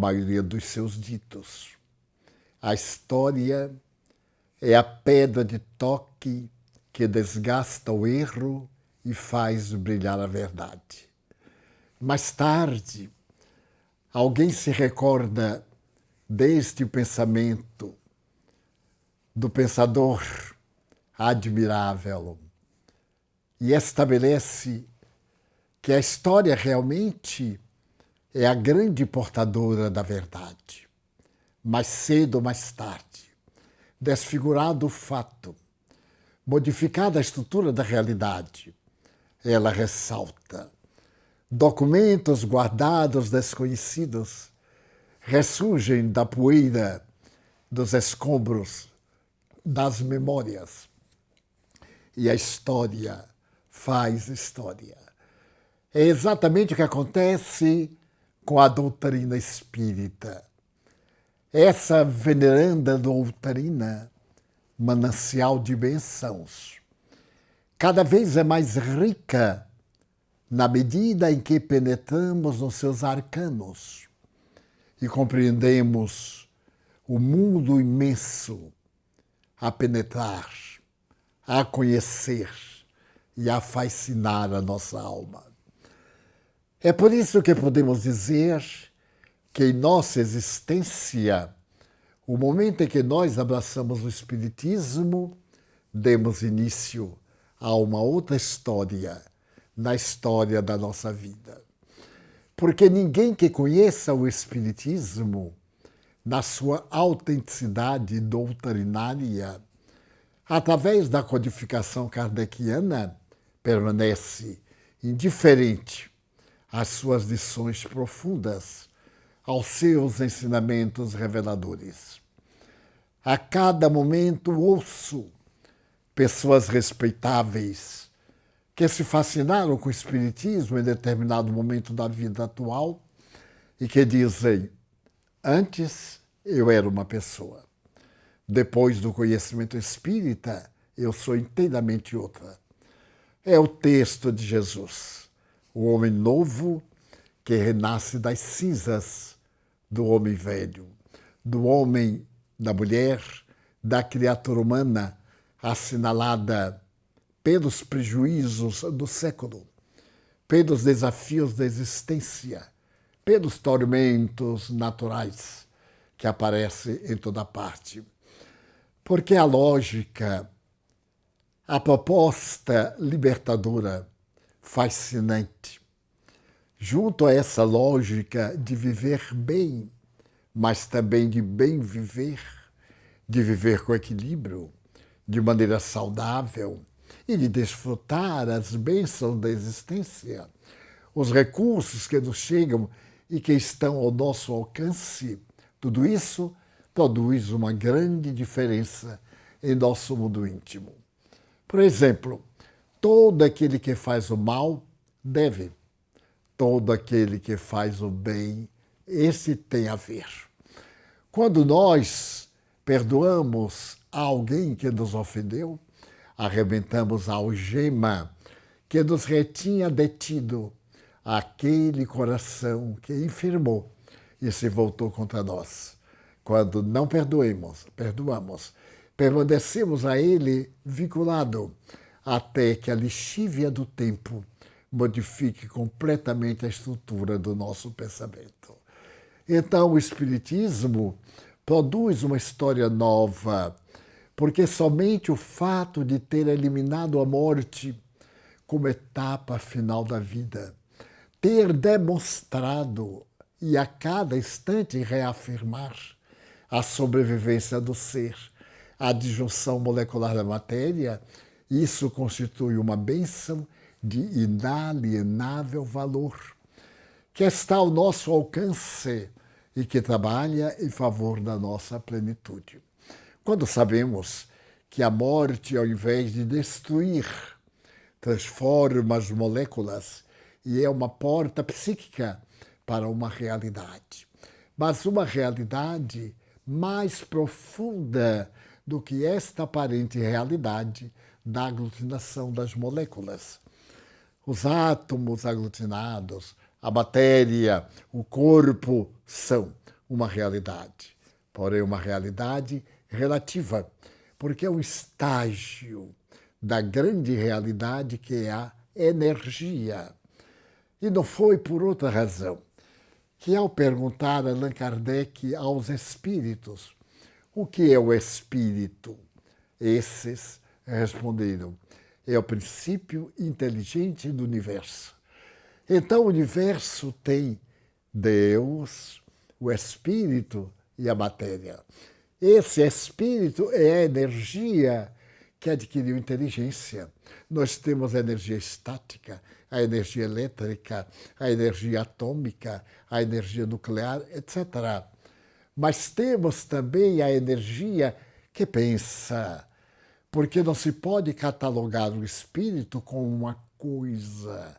maioria dos seus ditos. A história é a pedra de toque que desgasta o erro e faz brilhar a verdade. Mais tarde, alguém se recorda deste pensamento do pensador admirável e estabelece que a história realmente é a grande portadora da verdade. Mais cedo ou mais tarde, desfigurado o fato, modificada a estrutura da realidade, ela ressalta. Documentos guardados, desconhecidos, ressurgem da poeira, dos escombros, das memórias. E a história faz história. É exatamente o que acontece com a doutrina espírita. Essa veneranda doutrina, manancial de bênçãos, cada vez é mais rica na medida em que penetramos nos seus arcanos e compreendemos o mundo imenso a penetrar, a conhecer e a fascinar a nossa alma. É por isso que podemos dizer que em nossa existência, o momento em que nós abraçamos o Espiritismo, demos início a uma outra história na história da nossa vida. Porque ninguém que conheça o Espiritismo na sua autenticidade doutrinária, através da codificação kardeciana, permanece indiferente às suas lições profundas, aos seus ensinamentos reveladores. A cada momento ouço pessoas respeitáveis que se fascinaram com o Espiritismo em determinado momento da vida atual e que dizem: antes eu era uma pessoa, depois do conhecimento espírita eu sou inteiramente outra. É o texto de Jesus, o homem novo que renasce das cinzas do homem velho, do homem, da mulher, da criatura humana assinalada pelos prejuízos do século, pelos desafios da existência, pelos tormentos naturais que aparecem em toda parte. Porque a lógica, a proposta libertadora, fascinante, junto a essa lógica de viver bem, mas também de bem viver, de viver com equilíbrio, de maneira saudável e de desfrutar as bênçãos da existência, os recursos que nos chegam e que estão ao nosso alcance, tudo isso produz uma grande diferença em nosso mundo íntimo. Por exemplo, todo aquele que faz o mal deve. Todo aquele que faz o bem, esse tem a ver. Quando nós perdoamos alguém que nos ofendeu, arrebentamos a algema que nos retinha detido, aquele coração que enfermou e se voltou contra nós. Quando não perdoamos, permanecemos a ele vinculado, até que a lixívia do tempo modifique completamente a estrutura do nosso pensamento. Então, o Espiritismo produz uma história nova, porque somente o fato de ter eliminado a morte como etapa final da vida, ter demonstrado e a cada instante reafirmar a sobrevivência do ser, a disjunção molecular da matéria, isso constitui uma bênção de inalienável valor, que está ao nosso alcance e que trabalha em favor da nossa plenitude. Quando sabemos que a morte, ao invés de destruir, transforma as moléculas e é uma porta psíquica para uma realidade, mas uma realidade mais profunda do que esta aparente realidade da aglutinação das moléculas. Os átomos aglutinados, A matéria, o corpo são uma realidade, porém uma realidade relativa, porque é um estágio da grande realidade que é a energia. E não foi por outra razão que, ao perguntar a Allan Kardec aos espíritos o que é o espírito, esses responderam: é o princípio inteligente do universo. Então o universo tem Deus, o espírito e a matéria. Esse espírito é a energia que adquiriu inteligência. Nós temos a energia estática, a energia elétrica, a energia atômica, a energia nuclear, etc. Mas temos também a energia que pensa, porque não se pode catalogar o espírito como uma coisa.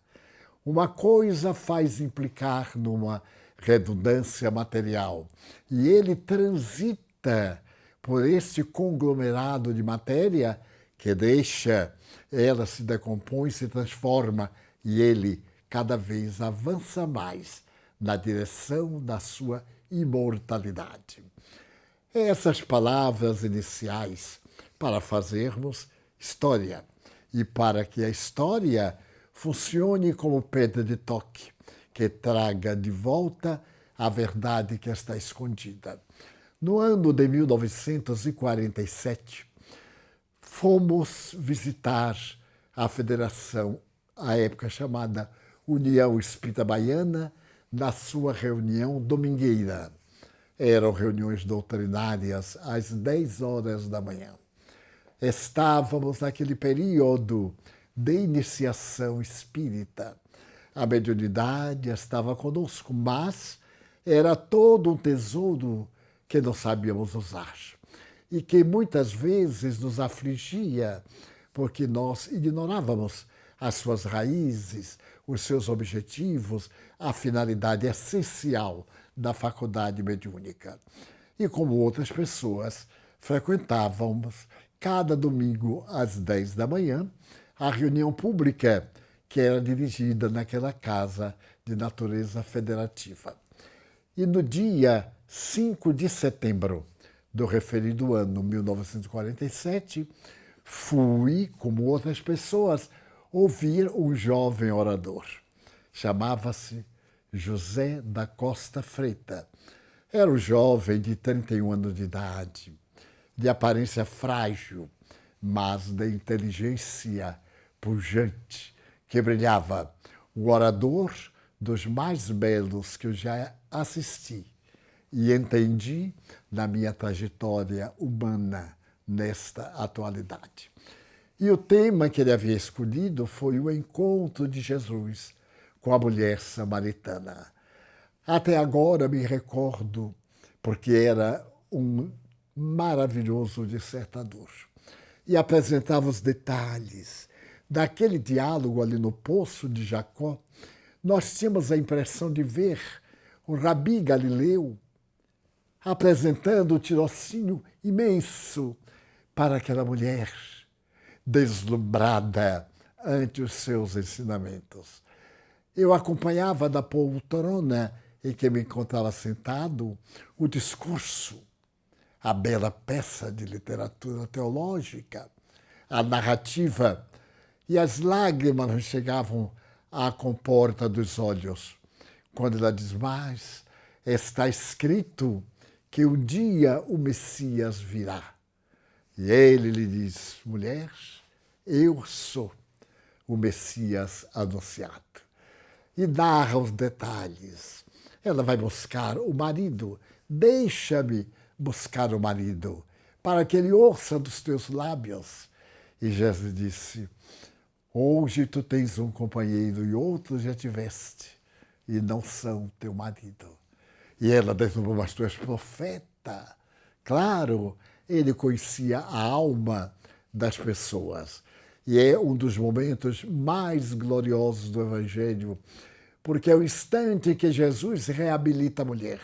Uma coisa faz implicar numa redundância material e ele transita por este conglomerado de matéria que deixa, ela se decompõe, se transforma e ele cada vez avança mais na direção da sua imortalidade. Essas palavras iniciais para fazermos história e para que a história funcione como pedra de toque, que traga de volta a verdade que está escondida. No ano de 1947, fomos visitar a federação, à época chamada União Espírita Baiana, na sua reunião domingueira. Eram reuniões doutrinárias às 10 horas da manhã. Estávamos naquele período de iniciação espírita. A mediunidade estava conosco, mas era todo um tesouro que não sabíamos usar e que muitas vezes nos afligia porque nós ignorávamos as suas raízes, os seus objetivos, a finalidade essencial da faculdade mediúnica. E como outras pessoas, frequentávamos cada domingo às 10 da manhã a reunião pública que era dirigida naquela casa de natureza federativa. E no dia 5 de setembro do referido ano 1947, fui, como outras pessoas, ouvir um jovem orador. Chamava-se José da Costa Freita. Era um jovem de 31 anos de idade, de aparência frágil, mas de inteligência pujante, que brilhava. O orador dos mais belos que eu já assisti e entendi na minha trajetória humana nesta atualidade. E o tema que ele havia escolhido foi o encontro de Jesus com a mulher samaritana. Até agora me recordo, porque era um maravilhoso dissertador e apresentava os detalhes daquele diálogo ali no Poço de Jacó. Nós tínhamos a impressão de ver o Rabi Galileu apresentando um tirocínio imenso para aquela mulher deslumbrada ante os seus ensinamentos. Eu acompanhava da poltrona em que me encontrava sentado o discurso, a bela peça de literatura teológica, a narrativa, e as lágrimas não chegavam à comporta dos olhos. Quando ela diz: mas está escrito que um dia o Messias virá. E ele lhe diz: mulher, eu sou o Messias anunciado. E narra os detalhes. Ela vai buscar o marido. Deixa-me buscar o marido, para que ele ouça dos teus lábios. E Jesus disse: hoje tu tens um companheiro e outro já tiveste, e não são teu marido. E ela deslumbrou: mas tu és profeta. Claro, ele conhecia a alma das pessoas. E é um dos momentos mais gloriosos do Evangelho, porque é o instante que Jesus reabilita a mulher.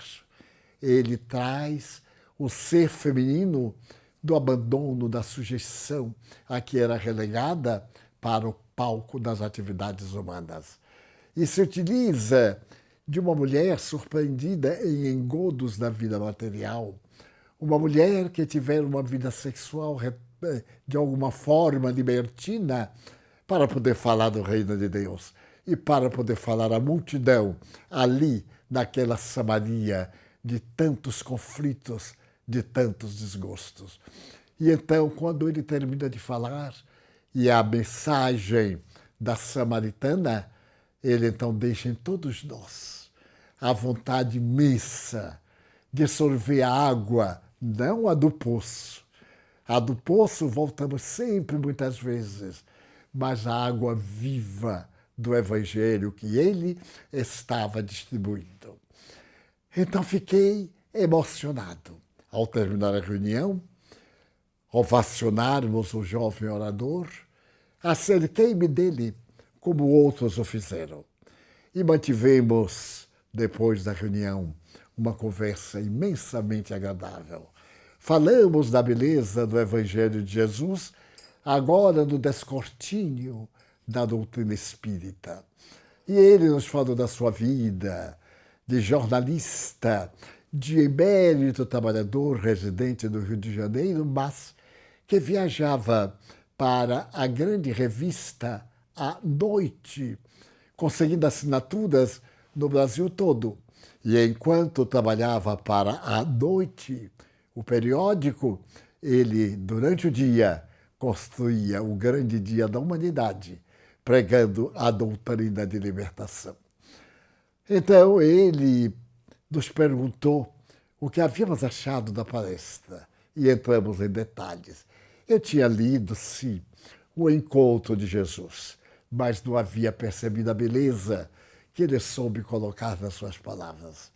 Ele traz o ser feminino do abandono, da sujeição a que era relegada para o palco das atividades humanas. E se utiliza de uma mulher surpreendida em engodos da vida material, uma mulher que tiver uma vida sexual de alguma forma libertina para poder falar do reino de Deus e para poder falar à multidão ali naquela Samaria de tantos conflitos, de tantos desgostos. E então, quando ele termina de falar, e a mensagem da samaritana, ele então deixa em todos nós a vontade imensa de sorver a água, não a do poço. A do poço voltamos sempre, muitas vezes, mas a água viva do Evangelho que ele estava distribuindo. Então fiquei emocionado. Ao terminar a reunião, ovacionarmos o jovem orador, acerquei-me dele, como outros o fizeram. E mantivemos, depois da reunião, uma conversa imensamente agradável. Falamos da beleza do Evangelho de Jesus, agora no descortínio da doutrina espírita. E ele nos falou da sua vida, de jornalista, de emérito trabalhador residente do Rio de Janeiro, mas que viajava para a grande revista à noite, conseguindo assinaturas no Brasil todo. E enquanto trabalhava para a noite, o periódico, ele, durante o dia, construía o grande dia da humanidade, pregando a doutrina de libertação. Então, ele nos perguntou o que havíamos achado da palestra e entramos em detalhes. Eu tinha lido, sim, o encontro de Jesus, mas não havia percebido a beleza que ele soube colocar nas suas palavras.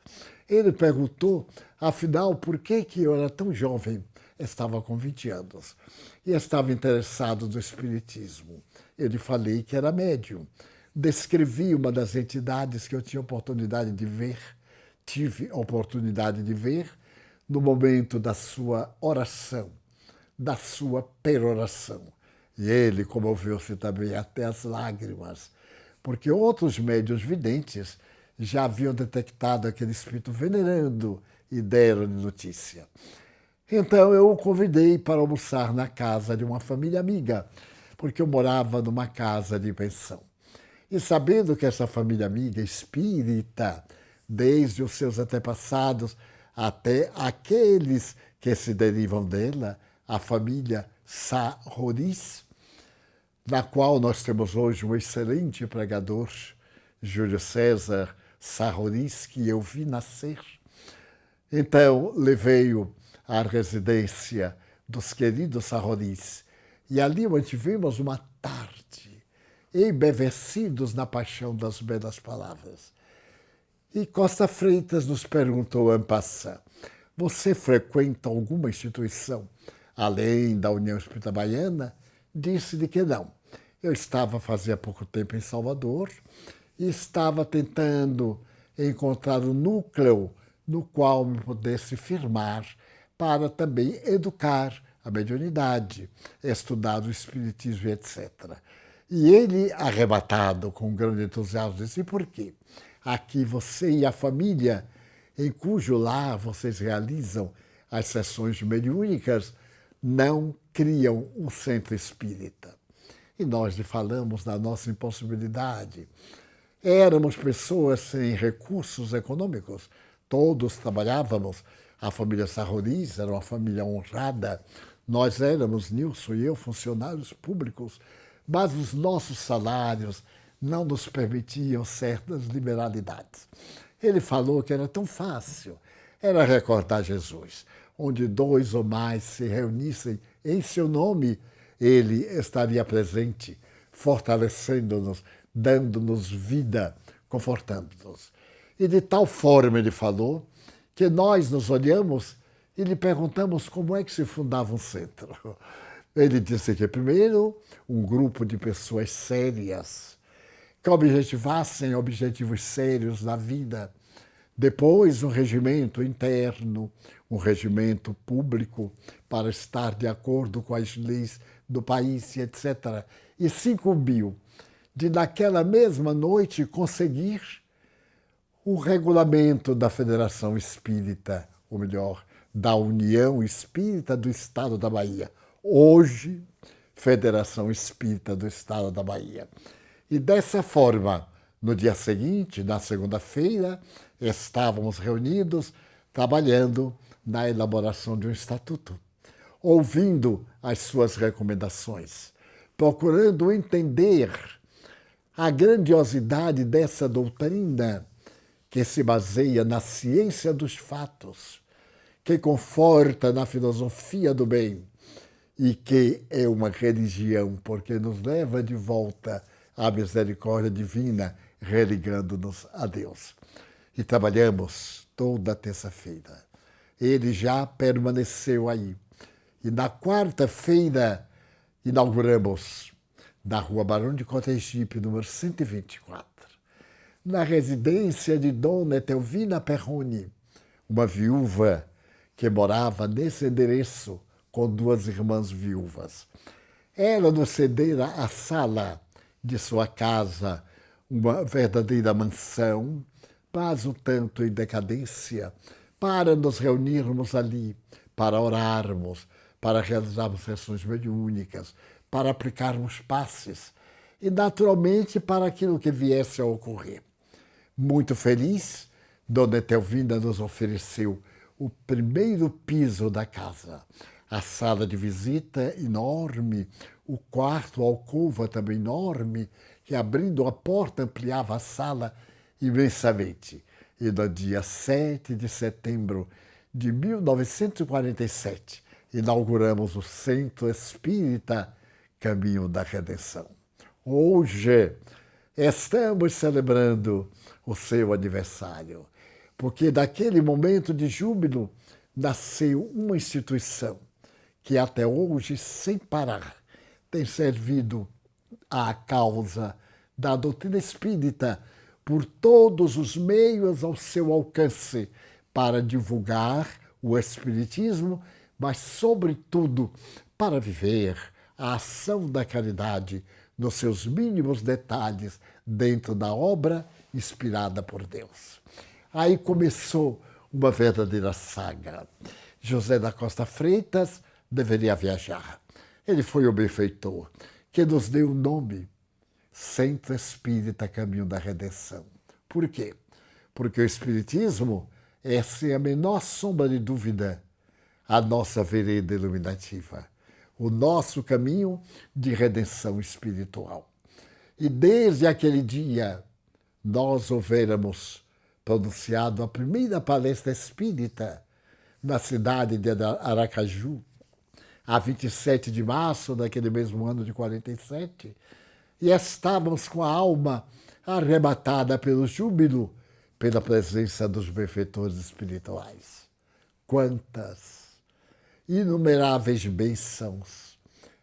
Ele perguntou, afinal, por que eu era tão jovem, estava com 20 anos, e estava interessado no espiritismo. Eu lhe falei que era médium. Descrevi uma das entidades que eu tinha oportunidade de ver, tive oportunidade de ver no momento da sua oração, da sua peroração. E ele comoveu-se também até as lágrimas, porque outros médiuns videntes já haviam detectado aquele espírito venerando e deram-lhe notícia. Então eu o convidei para almoçar na casa de uma família amiga, porque eu morava numa casa de pensão. E sabendo que essa família amiga espírita, desde os seus antepassados até aqueles que se derivam dela, a família Sarroris, na qual nós temos hoje um excelente pregador, Júlio César Sarroris, que eu vi nascer. Então, levei-o à residência dos queridos Sarroris e ali mantivemos uma tarde, embevecidos na paixão das belas palavras. E Costa Freitas nos perguntou en passant, você frequenta alguma instituição além da União Espírita Baiana? Disse-lhe que não. Eu estava fazia pouco tempo em Salvador e estava tentando encontrar um núcleo no qual me pudesse firmar para também educar a mediunidade, estudar o espiritismo, etc. E ele, arrebatado com grande entusiasmo, disse, por quê? Aqui você e a família, em cujo lar vocês realizam as sessões mediúnicas, não criam um centro espírita. E nós lhe falamos da nossa impossibilidade. Éramos pessoas sem recursos econômicos, todos trabalhávamos. A família Sarroris era uma família honrada. Nós éramos, Nilson e eu, funcionários públicos, mas os nossos salários não nos permitiam certas liberalidades. Ele falou que era tão fácil, era recordar Jesus, onde 2 ou mais se reunissem em seu nome, ele estaria presente, fortalecendo-nos, dando-nos vida, confortando-nos. E de tal forma ele falou, que nós nos olhamos e lhe perguntamos como é que se fundava um centro. Ele disse que, primeiro, um grupo de pessoas sérias, que objetivassem objetivos sérios na vida. Depois, um regimento interno, um regimento público para estar de acordo com as leis do país, etc. E se incumbiu de, naquela mesma noite, conseguir o regulamento da Federação Espírita, ou melhor, da União Espírita do Estado da Bahia. Hoje, Federação Espírita do Estado da Bahia. E dessa forma, no dia seguinte, na segunda-feira, estávamos reunidos trabalhando na elaboração de um estatuto, ouvindo as suas recomendações, procurando entender a grandiosidade dessa doutrina que se baseia na ciência dos fatos, que conforta na filosofia do bem e que é uma religião porque nos leva de volta à misericórdia divina, religando-nos a Deus. E trabalhamos toda terça-feira. Ele já permaneceu aí. E na quarta-feira inauguramos na Rua Barão de Cotegipe, número 124, na residência de Dona Etelvina Perrone, uma viúva que morava nesse endereço com duas irmãs viúvas. Ela nos cedera a sala de sua casa, uma verdadeira mansão, mas um tanto em decadência, para nos reunirmos ali, para orarmos, para realizarmos sessões mediúnicas, para aplicarmos passes e, naturalmente, para aquilo que viesse a ocorrer. Muito feliz, Dona Etelvina nos ofereceu o primeiro piso da casa, a sala de visita enorme, o quarto, a alcova também enorme, que abrindo a porta ampliava a sala imensamente. E no dia 7 de setembro de 1947, inauguramos o Centro Espírita Caminho da Redenção. Hoje estamos celebrando o seu aniversário, porque daquele momento de júbilo nasceu uma instituição que até hoje, sem parar, tem servido à causa da doutrina espírita por todos os meios ao seu alcance para divulgar o espiritismo, mas, sobretudo, para viver a ação da caridade nos seus mínimos detalhes dentro da obra inspirada por Deus. Aí começou uma verdadeira saga. José da Costa Freitas deveria viajar. Ele foi o benfeitor que nos deu o nome Centro Espírita Caminho da Redenção. Por quê? Porque o Espiritismo é, sem a menor sombra de dúvida, a nossa vereda iluminativa, o nosso caminho de redenção espiritual. E desde aquele dia, nós houvéramos pronunciado a primeira palestra espírita na cidade de Aracaju, a 27 de março daquele mesmo ano de 47, e estávamos com a alma arrebatada pelo júbilo, pela presença dos benfeitores espirituais. Quantas inumeráveis bênçãos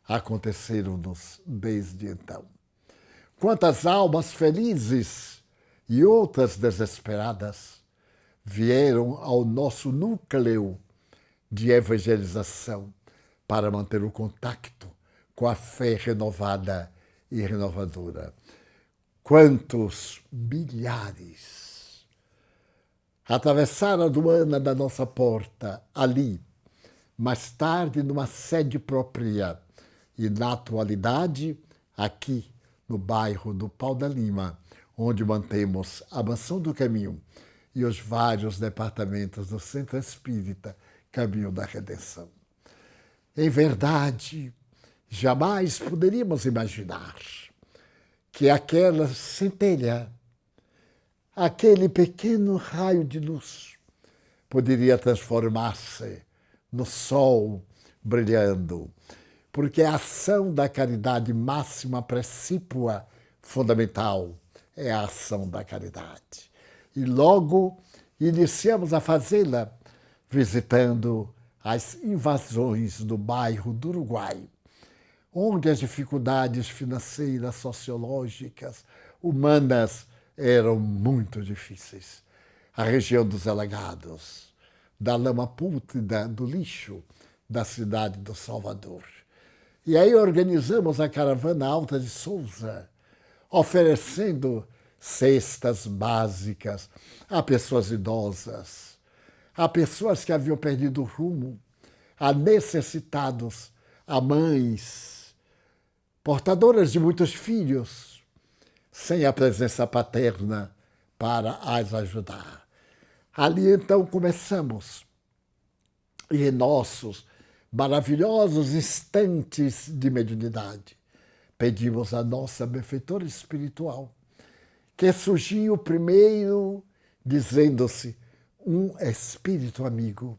aconteceram-nos desde então. Quantas almas felizes e outras desesperadas vieram ao nosso núcleo de evangelização para manter o contato com a fé renovada e renovadora. Quantos milhares atravessaram a aduana da nossa porta ali, mais tarde numa sede própria e, na atualidade, aqui no bairro do Pau da Lima, onde mantemos a Mansão do Caminho e os vários departamentos do Centro Espírita Caminho da Redenção. Em verdade, jamais poderíamos imaginar que aquela centelha, aquele pequeno raio de luz, poderia transformar-se no sol brilhando, porque a ação da caridade máxima, precípua, fundamental, é a ação da caridade. E logo iniciamos a fazê-la visitando as invasões do bairro do Uruguai, onde as dificuldades financeiras, sociológicas, humanas eram muito difíceis. A região dos alagados, da lama pútrida, do lixo da cidade do Salvador. E aí organizamos a caravana Alta de Souza, oferecendo cestas básicas a pessoas idosas, a pessoas que haviam perdido o rumo, a necessitados, a mães, portadoras de muitos filhos, sem a presença paterna para as ajudar. Ali então começamos, e em nossos maravilhosos instantes de mediunidade, pedimos a nossa benfeitora espiritual, que surgiu primeiro dizendo-se um espírito amigo,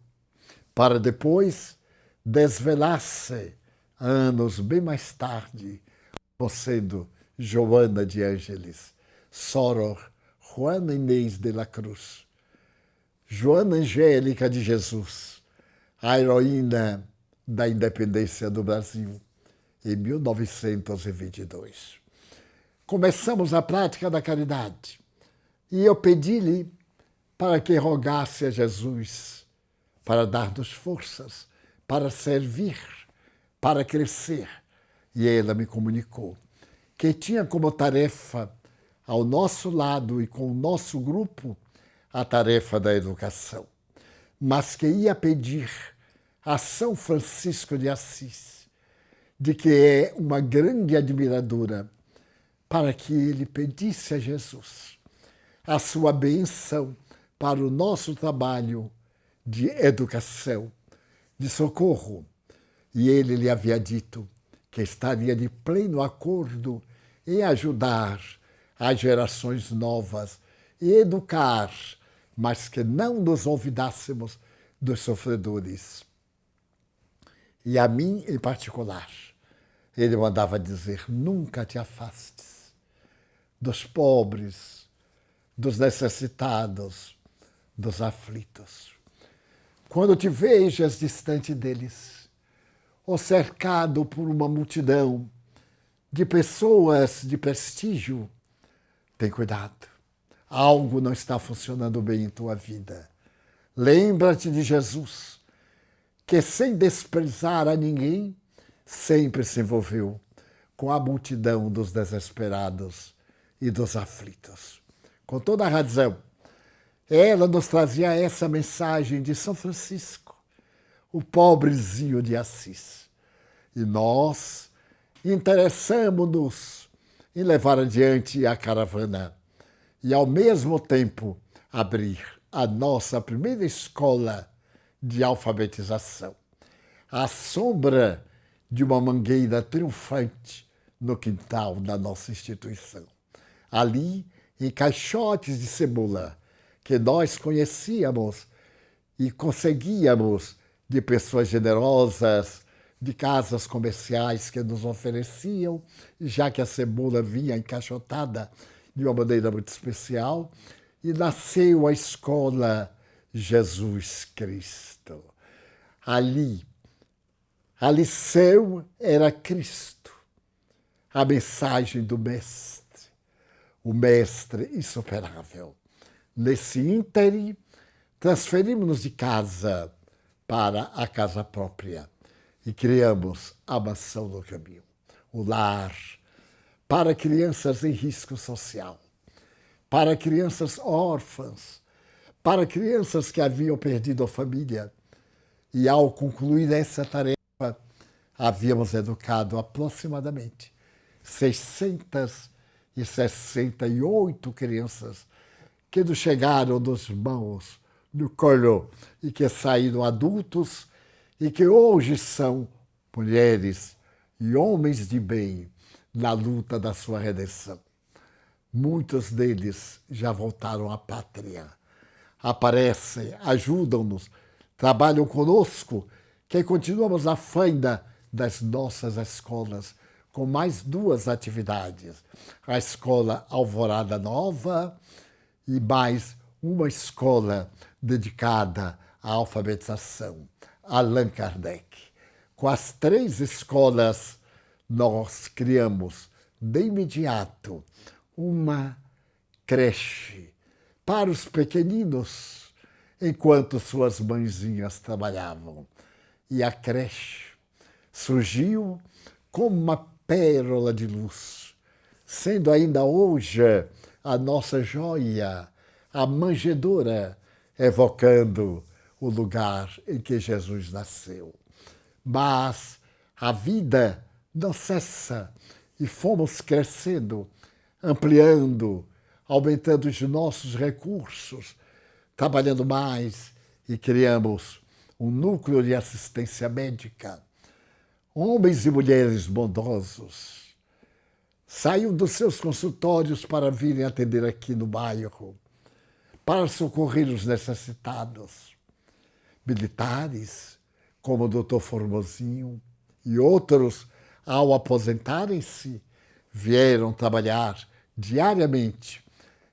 para depois desvelar-se, anos bem mais tarde, por sendo Joana de Ângeles, Soror Juana Inês de la Cruz, Joana Angélica de Jesus, a heroína da independência do Brasil, em 1922. Começamos a prática da caridade e eu pedi-lhe para que rogasse a Jesus para dar-nos forças, para servir, para crescer. E ela me comunicou que tinha como tarefa, ao nosso lado e com o nosso grupo, a tarefa da educação, mas que ia pedir a São Francisco de Assis, de que é uma grande admiradora, para que ele pedisse a Jesus a sua bênção para o nosso trabalho de educação, de socorro. E ele lhe havia dito que estaria de pleno acordo em ajudar as gerações novas e educar, mas que não nos olvidássemos dos sofredores. E a mim, em particular, ele mandava dizer: nunca te afastes dos pobres, dos necessitados, dos aflitos. Quando te vejas distante deles, ou cercado por uma multidão de pessoas de prestígio, tem cuidado. Algo não está funcionando bem em tua vida. Lembra-te de Jesus, que sem desprezar a ninguém, sempre se envolveu com a multidão dos desesperados e dos aflitos. Com toda a razão, ela nos trazia essa mensagem de São Francisco, o pobrezinho de Assis. E nós interessamos-nos em levar adiante a caravana e, ao mesmo tempo, abrir a nossa primeira escola de alfabetização, à sombra de uma mangueira triunfante no quintal da nossa instituição. Ali, em caixotes de cebola, que nós conhecíamos e conseguíamos de pessoas generosas, de casas comerciais que nos ofereciam, já que a cebola vinha encaixotada de uma maneira muito especial, e nasceu a escola Jesus Cristo. Ali, a lição era Cristo, a mensagem do Mestre, o Mestre insuperável. Nesse ínterim, transferimos-nos de casa para a casa própria e criamos a Mansão do Caminho, o lar para crianças em risco social, para crianças órfãs, para crianças que haviam perdido a família. E ao concluir essa tarefa, havíamos educado aproximadamente 668 crianças que nos chegaram dos mãos no colo e que saíram adultos e que hoje são mulheres e homens de bem na luta da sua redenção. Muitos deles já voltaram à pátria, aparecem, ajudam-nos, trabalham conosco, que continuamos a faina das nossas escolas, com mais 2 atividades. A Escola Alvorada Nova e mais uma escola dedicada à alfabetização, Allan Kardec. Com as 3 escolas, nós criamos de imediato uma creche para os pequeninos, enquanto suas mãezinhas trabalhavam. E a creche surgiu como uma pérola de luz, sendo ainda hoje a nossa joia, a manjedoura, evocando o lugar em que Jesus nasceu. Mas a vida não cessa e fomos crescendo, ampliando, aumentando os nossos recursos, trabalhando mais e criamos um núcleo de assistência médica. Homens e mulheres bondosos saíam dos seus consultórios para virem atender aqui no bairro, para socorrer os necessitados. Militares, como o Dr. Formosinho e outros, ao aposentarem-se, vieram trabalhar diariamente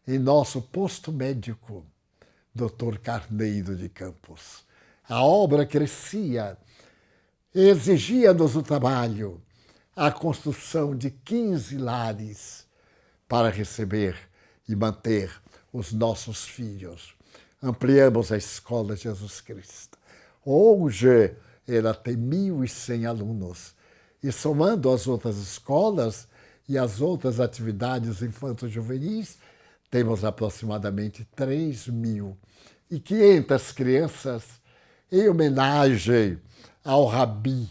em nosso posto médico, Dr. Carneiro de Campos. A obra crescia e exigia-nos o trabalho, a construção de 15 lares para receber e manter os nossos filhos. Ampliamos a Escola Jesus Cristo. Hoje ela tem 1.100 alunos. E somando as outras escolas e as outras atividades infanto-juvenis, temos aproximadamente 3.500 crianças em homenagem ao Rabi,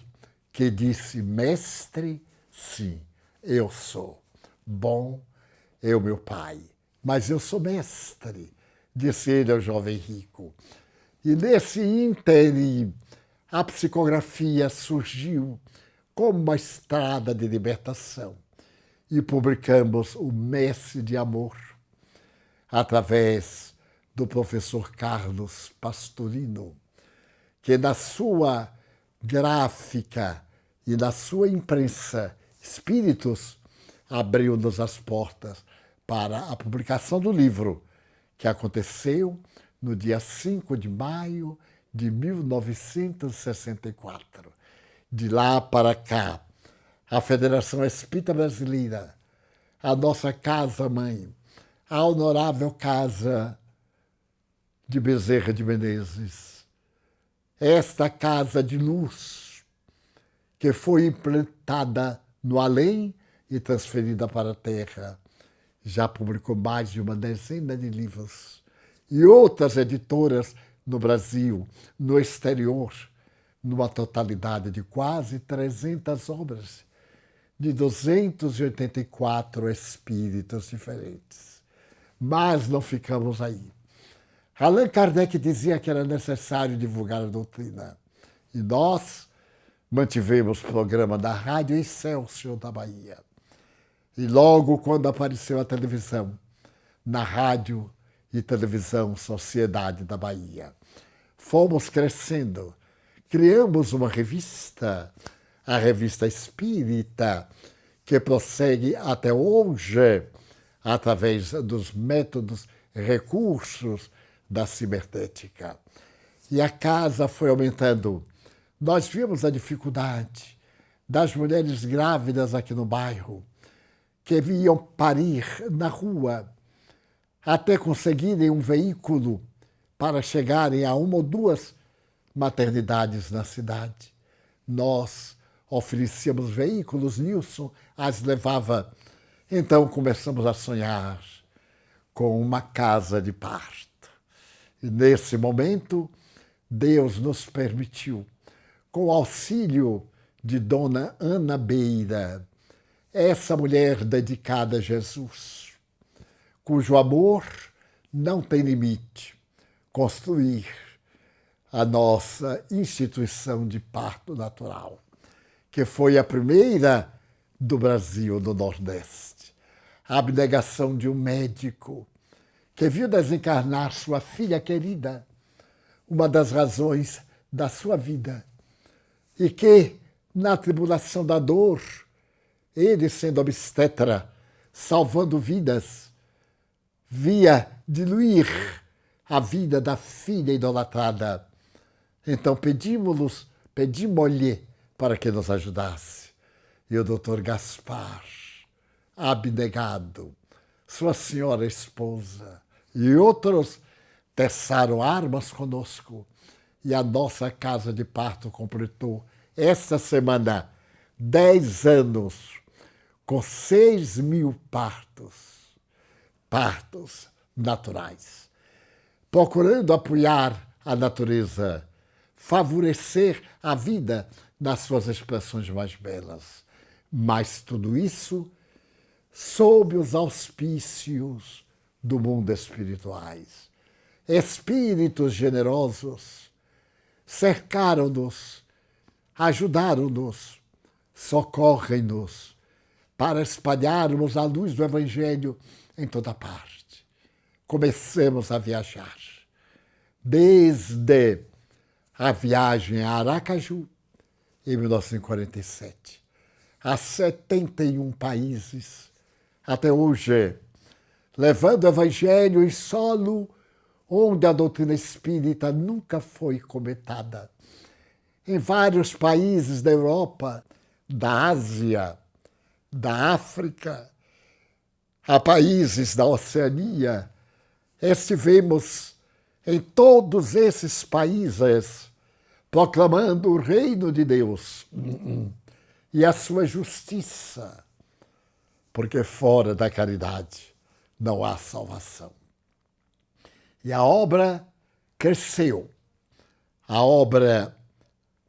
que disse: mestre, sim, eu sou. Bom é o meu pai, mas eu sou mestre, disse ele ao jovem rico. E nesse ínterim, a psicografia surgiu como uma estrada de libertação. E publicamos o Messe de Amor, através do professor Carlos Pastorino, que na sua gráfica e na sua imprensa Espíritos abriu-nos as portas para a publicação do livro, que aconteceu no dia 5 de maio de 1964. De lá para cá, a Federação Espírita Brasileira, a nossa casa-mãe, a honorável Casa de Bezerra de Menezes, esta casa de luz que foi implantada no além e transferida para a terra, já publicou mais de uma dezena de livros e outras editoras no Brasil, no exterior, numa totalidade de quase 300 obras, de 284 espíritos diferentes. Mas não ficamos aí. Allan Kardec dizia que era necessário divulgar a doutrina. E nós mantivemos o programa da Rádio Excelsior da Bahia. E logo quando apareceu a televisão, na Rádio e Televisão Sociedade da Bahia, fomos crescendo. Criamos uma revista, a Revista Espírita, que prossegue até hoje através dos métodos, recursos da cibernética. E a casa foi aumentando. Nós vimos a dificuldade das mulheres grávidas aqui no bairro, que iam parir na rua, até conseguirem um veículo para chegarem a uma ou duas maternidades na cidade. Nós oferecíamos veículos, Nilson as levava. Então começamos a sonhar com uma casa de parto. E nesse momento, Deus nos permitiu, com o auxílio de Dona Ana Beira, essa mulher dedicada a Jesus, cujo amor não tem limite, construir a nossa instituição de parto natural, que foi a primeira do Brasil, do Nordeste. A abnegação de um médico que viu desencarnar sua filha querida, uma das razões da sua vida, e que, na tribulação da dor, ele, sendo obstetra, salvando vidas, via diluir a vida da filha idolatrada. Então pedimos-lhe para que nos ajudasse. E o doutor Gaspar, abnegado, sua senhora esposa e outros testaram armas conosco. E a nossa casa de parto completou esta semana 10 anos, com 6.000 partos, partos naturais, procurando apoiar a natureza, favorecer a vida nas suas expressões mais belas. Mas tudo isso sob os auspícios do mundo espirituais. Espíritos generosos cercaram-nos, ajudaram-nos, socorrem-nos para espalharmos a luz do Evangelho em toda parte. Comecemos a viajar. Desde a viagem a Aracaju, em 1947, a 71 países, até hoje, levando o Evangelho em solo onde a doutrina espírita nunca foi comentada. Em vários países da Europa, da Ásia, da África, a países da Oceania, estivemos em todos esses países proclamando o reino de Deus e a sua justiça, porque fora da caridade não há salvação. E a obra cresceu. A obra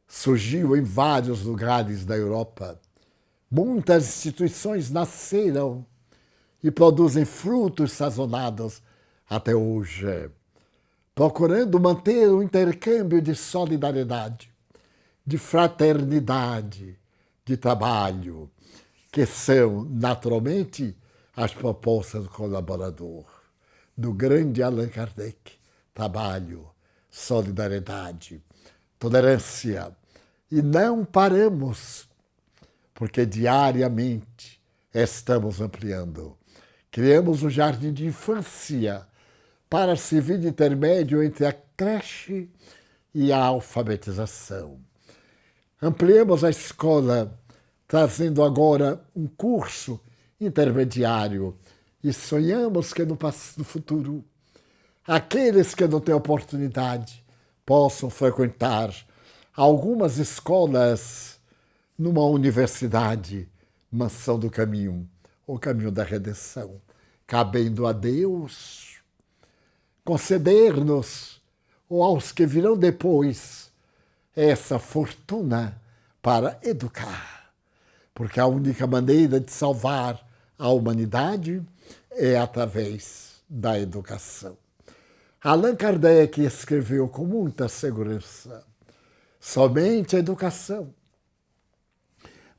surgiu em vários lugares da Europa. Muitas instituições nasceram e produzem frutos sazonados até hoje, procurando manter o intercâmbio de solidariedade, de fraternidade, de trabalho, que são, naturalmente, as propostas do colaborador, do grande Allan Kardec. Trabalho, solidariedade, tolerância. E não paramos, porque diariamente estamos ampliando. Criamos um jardim de infância para servir de intermédio entre a creche e a alfabetização. Ampliamos a escola, trazendo agora um curso intermediário, e sonhamos que no futuro aqueles que não têm oportunidade possam frequentar algumas escolas numa universidade, Mansão do Caminho, o caminho da redenção, cabendo a Deus conceder-nos, ou aos que virão depois, essa fortuna para educar, porque a única maneira de salvar a humanidade é através da educação. Allan Kardec escreveu com muita segurança: somente a educação,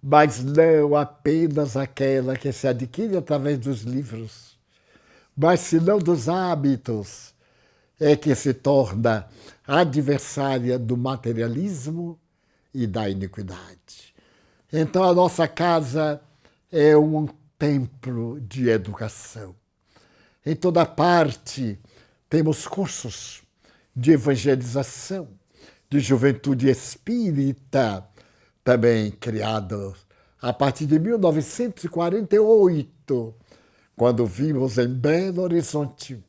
mas não apenas aquela que se adquire através dos livros, mas senão dos hábitos, é que se torna adversária do materialismo e da iniquidade. Então a nossa casa é um templo de educação. Em toda parte temos cursos de evangelização, de juventude espírita, também criados a partir de 1948, quando vimos em Belo Horizonte,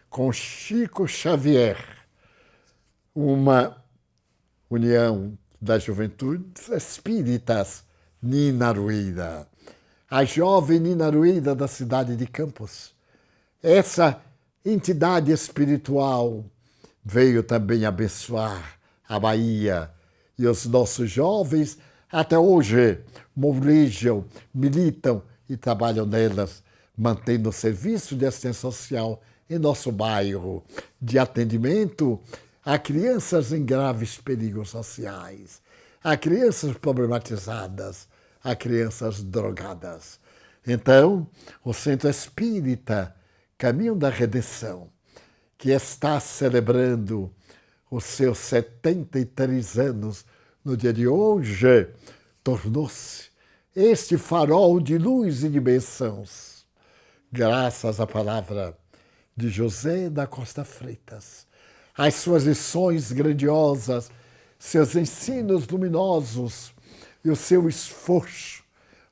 com Chico Xavier, uma união das juventudes espíritas, Nina Ruída, a jovem Nina Ruída da cidade de Campos. Essa entidade espiritual veio também abençoar a Bahia, e os nossos jovens até hoje mobilizam, militam e trabalham nelas, mantendo o serviço de assistência social em nosso bairro, de atendimento a crianças em graves perigos sociais, a crianças problematizadas, a crianças drogadas. Então, o Centro Espírita Caminho da Redenção, que está celebrando os seus 73 anos no dia de hoje, tornou-se este farol de luz e de bênçãos, graças à palavra de José da Costa Freitas, as suas lições grandiosas, seus ensinos luminosos e o seu esforço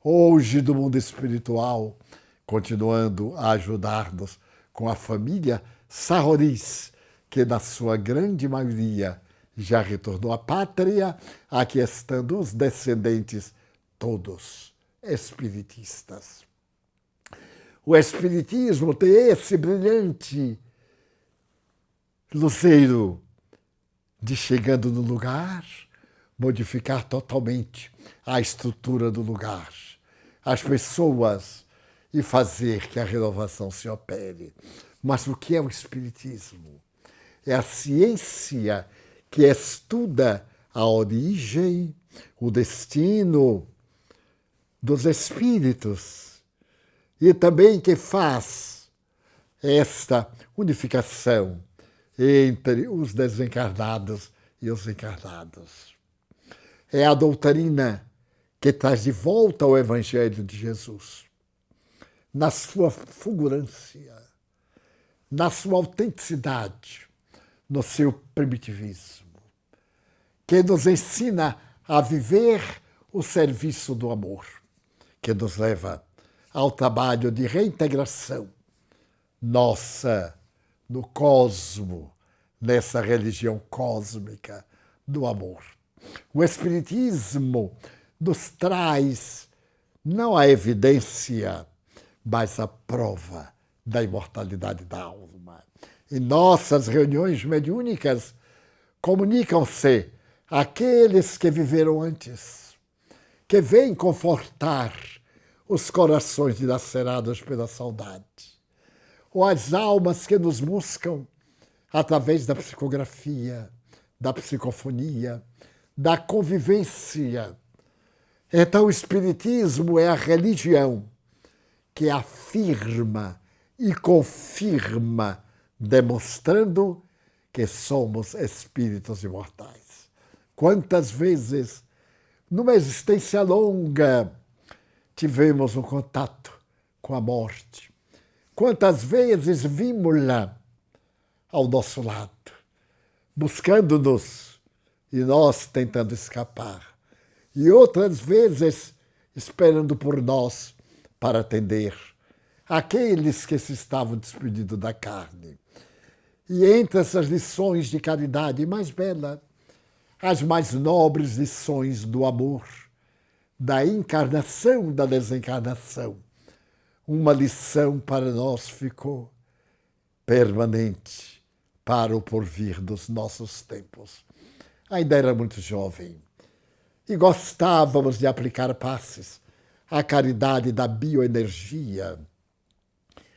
hoje do mundo espiritual, continuando a ajudar-nos com a família Sarroris, que na sua grande maioria já retornou à pátria, aqui estando os descendentes todos espiritistas. O Espiritismo tem esse brilhante luzeiro de, chegando no lugar, modificar totalmente a estrutura do lugar, as pessoas, e fazer que a renovação se opere. Mas o que é o Espiritismo? É a ciência que estuda a origem, o destino dos espíritos e também que faz esta unificação entre os desencarnados e os encarnados. É a doutrina que traz de volta o Evangelho de Jesus, na sua fulgurância, na sua autenticidade, no seu primitivismo, que nos ensina a viver o serviço do amor, que nos leva ao trabalho de reintegração nossa no cosmo, nessa religião cósmica do amor. O Espiritismo nos traz não a evidência, mas a prova da imortalidade da alma. Em nossas reuniões mediúnicas, comunicam-se aqueles que viveram antes, que vêm confortar os corações dilacerados pela saudade, ou as almas que nos buscam através da psicografia, da psicofonia, da convivência. Então, o Espiritismo é a religião que afirma e confirma, demonstrando que somos espíritos imortais. Quantas vezes, numa existência longa, tivemos um contato com a morte? Quantas vezes vimos-la ao nosso lado, buscando-nos e nós tentando escapar? E outras vezes esperando por nós para atender aqueles que se estavam despedindo da carne. E entre essas lições de caridade mais bela, as mais nobres lições do amor, da encarnação, da desencarnação, uma lição para nós ficou permanente para o porvir dos nossos tempos. Ainda era muito jovem e gostávamos de aplicar passes à caridade da bioenergia,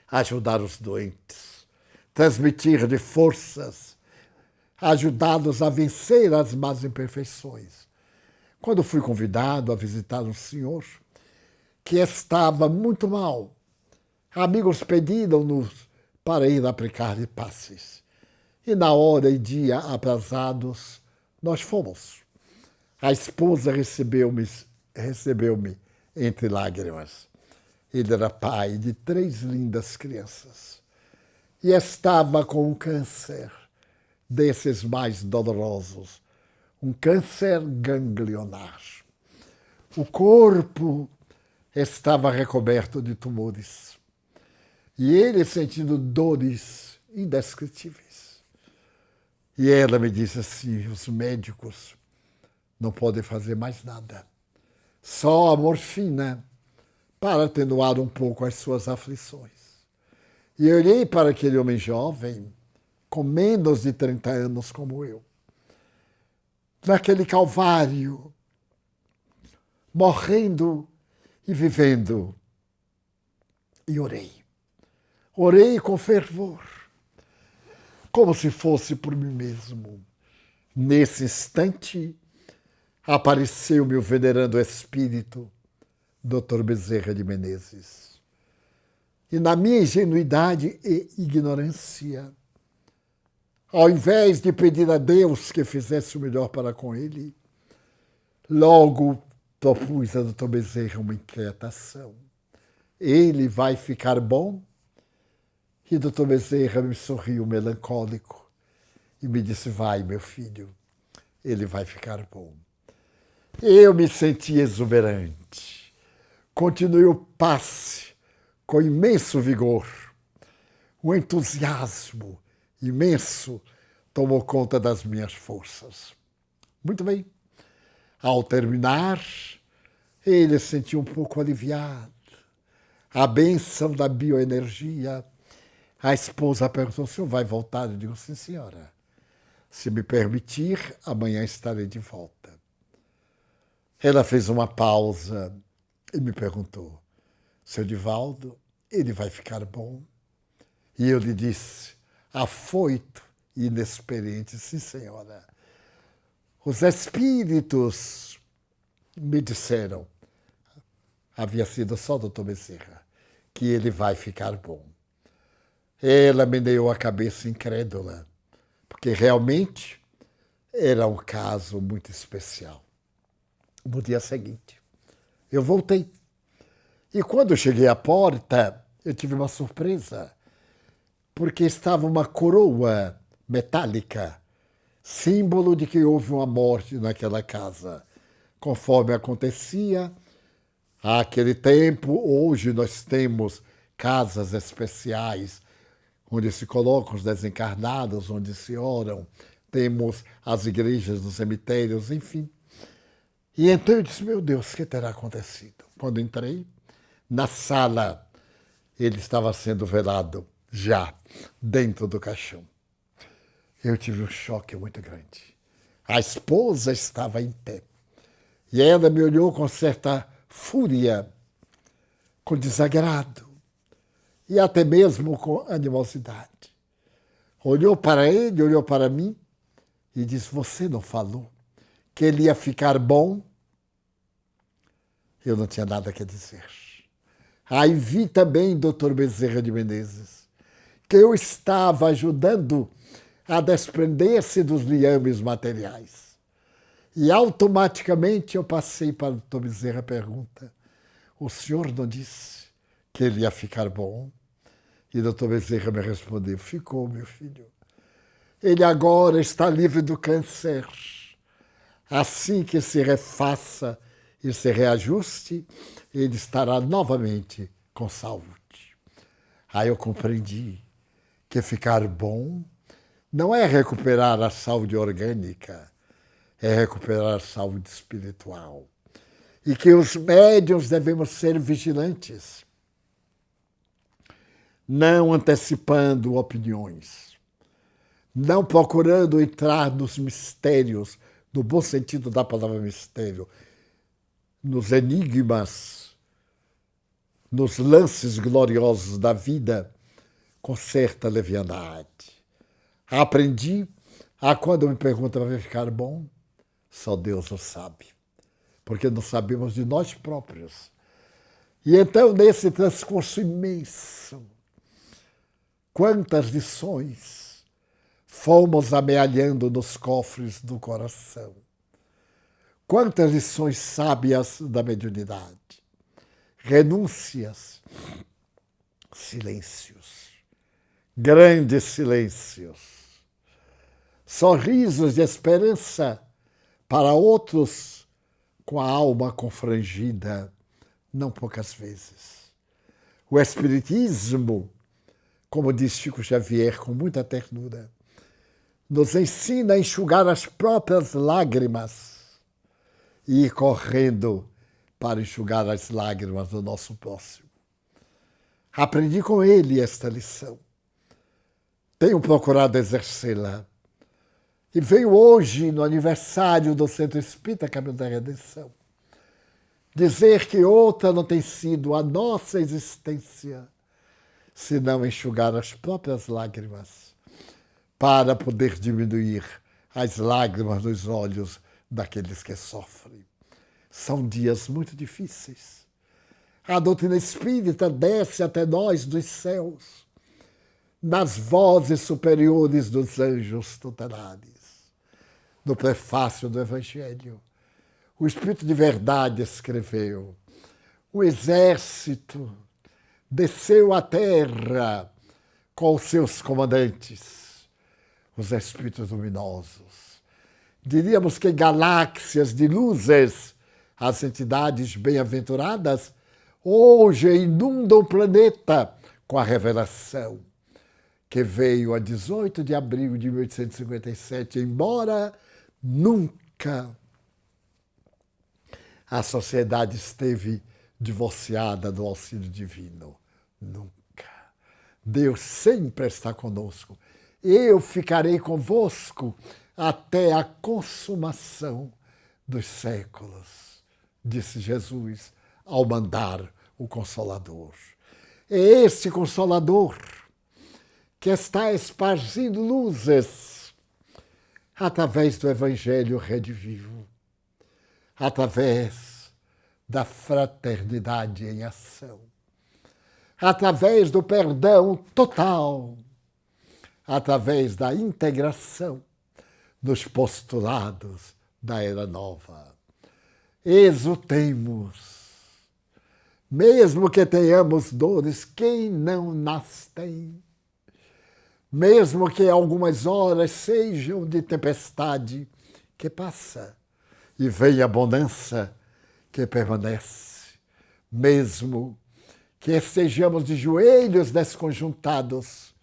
ajudar os doentes, transmitir de forças, ajudá-los a vencer as más imperfeições. Quando fui convidado a visitar um senhor que estava muito mal, amigos pediram-nos para ir aplicar-lhe passes. E na hora e dia aprazados, nós fomos. A esposa recebeu-me entre lágrimas. Ele era pai de 3 lindas crianças e estava com um câncer desses mais dolorosos, um câncer ganglionar. O corpo estava recoberto de tumores e ele sentindo dores indescritíveis. E ela me disse assim: os médicos não podem fazer mais nada, só a morfina para atenuar um pouco as suas aflições. E eu olhei para aquele homem jovem, com menos de 30 anos como eu, naquele calvário, morrendo e vivendo. E orei. Orei com fervor, como se fosse por mim mesmo. Nesse instante, apareceu-me o venerando espírito, Dr. Bezerra de Menezes. E na minha ingenuidade e ignorância, ao invés de pedir a Deus que fizesse o melhor para com ele, logo propus a Dr. Bezerra uma inquietação. Ele vai ficar bom? E Dr. Bezerra me sorriu melancólico e me disse: vai, meu filho, ele vai ficar bom. Eu me senti exuberante. Continuei o passe com imenso vigor. O entusiasmo imenso tomou conta das minhas forças. Muito bem. Ao terminar, ele se sentiu um pouco aliviado. a bênção da bioenergia. A esposa perguntou: o senhor vai voltar? Eu digo: sim, senhora. Se me permitir, amanhã estarei de volta. Ela fez uma pausa e me perguntou: seu Divaldo, ele vai ficar bom? E eu lhe disse, afoito e inexperiente: sim, senhora. Os espíritos me disseram, havia sido só o doutor Bezerra, que ele vai ficar bom. Ela meneou a cabeça incrédula, porque realmente era um caso muito especial. No dia seguinte, eu voltei. E quando eu cheguei à porta, eu tive uma surpresa, porque estava uma coroa metálica, símbolo de que houve uma morte naquela casa. Conforme acontecia, àquele tempo, hoje nós temos casas especiais, onde se colocam os desencarnados, onde se oram, temos as igrejas nos cemitérios, enfim. E então eu disse: meu Deus, o que terá acontecido? Quando entrei, na sala, ele estava sendo velado, já, dentro do caixão. Eu tive um choque muito grande. A esposa estava em pé. E ela me olhou com certa fúria, com desagrado, e até mesmo com animosidade. Olhou para ele, olhou para mim e disse: você não falou que ele ia ficar bom? Eu não tinha nada a dizer. Aí vi também, doutor Bezerra de Menezes, que eu estava ajudando a desprender-se dos liames materiais. E automaticamente eu passei para o doutor Bezerra a pergunta: o senhor não disse que ele ia ficar bom? E o doutor Bezerra me respondeu: ficou, meu filho. Ele agora está livre do câncer. Assim que se refaça e se reajuste, ele estará novamente com saúde. Aí eu compreendi que ficar bom não é recuperar a saúde orgânica, é recuperar a saúde espiritual. E que os médiuns devemos ser vigilantes, não antecipando opiniões, não procurando entrar nos mistérios, no bom sentido da palavra mistério, nos enigmas, nos lances gloriosos da vida, com certa leviandade. Aprendi a, quando me perguntam: vai ficar bom? Só Deus o sabe, porque não sabemos de nós próprios. E então, nesse transcurso imenso, quantas lições fomos amealhando nos cofres do coração. Quantas lições sábias da mediunidade. Renúncias, silêncios, grandes silêncios, sorrisos de esperança para outros com a alma confrangida, não poucas vezes. O Espiritismo, como diz Chico Xavier com muita ternura, nos ensina a enxugar as próprias lágrimas e ir correndo para enxugar as lágrimas do nosso próximo. Aprendi com ele esta lição. Tenho procurado exercê-la. E veio hoje, no aniversário do Centro Espírita Caminho da Redenção, dizer que outra não tem sido a nossa existência, senão enxugar as próprias lágrimas, para poder diminuir as lágrimas nos olhos daqueles que sofrem. São dias muito difíceis. A doutrina espírita desce até nós dos céus, nas vozes superiores dos anjos tutelares. No prefácio do Evangelho, o Espírito de Verdade escreveu: o exército desceu à terra com os seus comandantes, os espíritos luminosos. Diríamos que galáxias de luzes, as entidades bem-aventuradas, hoje inundam o planeta com a revelação que veio a 18 de abril de 1857, embora nunca a sociedade esteve divorciada do auxílio divino. Nunca. Deus sempre está conosco. Eu ficarei convosco até a consumação dos séculos, disse Jesus ao mandar o Consolador. É esse Consolador que está espargindo luzes através do Evangelho redivivo, através da fraternidade em ação, através do perdão total, através da integração nos postulados da Era Nova. Exultemos. Mesmo que tenhamos dores, quem não nas tem? Mesmo que algumas horas sejam de tempestade que passa e vem a bonança que permanece. Mesmo que estejamos de joelhos desconjuntados,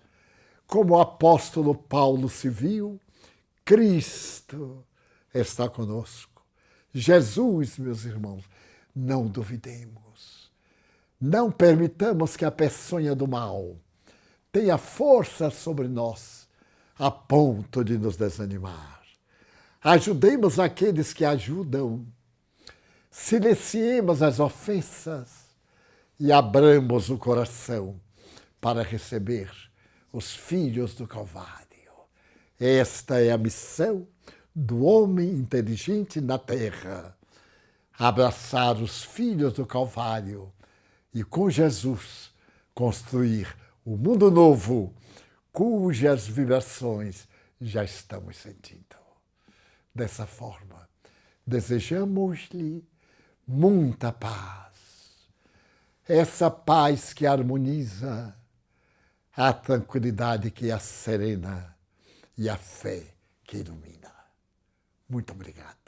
como o apóstolo Paulo se viu, Cristo está conosco. Jesus, meus irmãos, não duvidemos. Não permitamos que a peçonha do mal tenha força sobre nós a ponto de nos desanimar. Ajudemos aqueles que ajudam. Silenciemos as ofensas e abramos o coração para receber os filhos do Calvário. Esta é a missão do homem inteligente na terra. Abraçar os filhos do Calvário e com Jesus construir o mundo novo, cujas vibrações já estamos sentindo. Dessa forma, desejamos-lhe muita paz. Essa paz que harmoniza, a tranquilidade que a serena e a fé que ilumina. Muito obrigado.